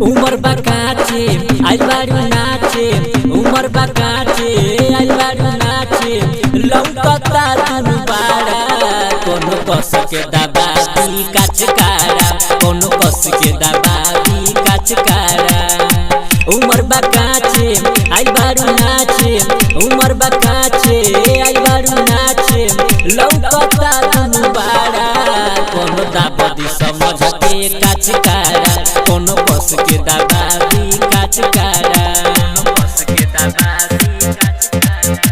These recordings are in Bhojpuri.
उमर बाकाचे आइल बारू नाचे, उमर बाकाचे आइल बारू नाचे, लौकता दुनु बाड़ा कोनो कस के दबादी काचकारा, कोनो कस के दबादी काचकारा। उमर बाकाचे आइल बारू नाचे, उमर बाकाचे आइल बारू नाचे, लौकता दुनु बाड़ा कोनो दाबदी समझ के काचकारा, कोनो कस के दबादी काचकारा, कोनो कस के दबादी काचकारा।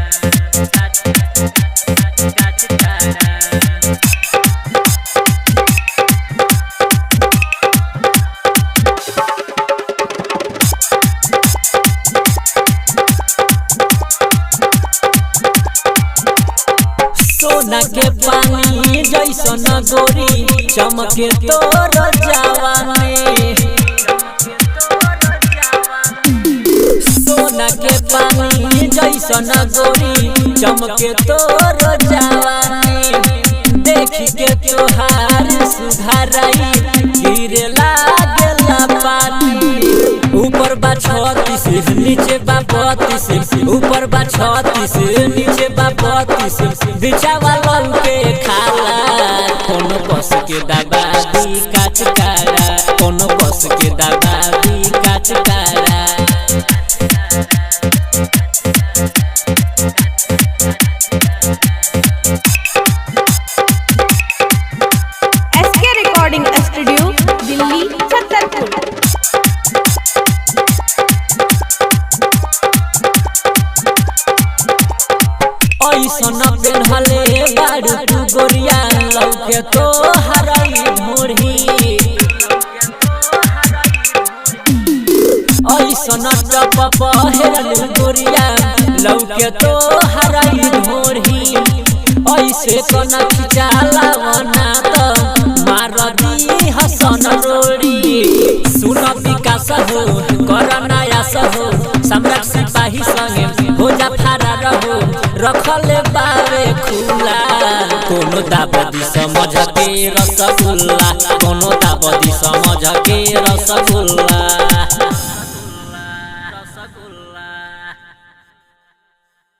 सोना के पानी जैसन गोरी चमके तोर जवानी, सोना के पानी जैसन गोरी चमके तोर जवानी, देख के तोहार सुधाराई गिरे लागेला पानी। ऊपर बा 36 नीचे बा 32, ऊपर बा 36 नीचे बा 32, बिछावा लौके खाला कोनो कस के दबादी काचकारा, कोनो कस के दबादी काचकारा। SK recording studio Delhi Chhatarpur. ऐसन पेन्हले बारू तू गोरिया लौके तो हराई ढोरी, ऐसन टप पहरल गोरिया लौके तो हराई ढोरी, ऐसे कोना खिचाला वना त मार दी हसन रोड़ी। सुन विकास हो कर नयास हो, सम्राट सिपाही संगे हो जा फरार हो, रखले बावे खुला कोनो दाबदी समझ के रसगुल्ला, कोनो दाबदी समझ के रसगुल्ला।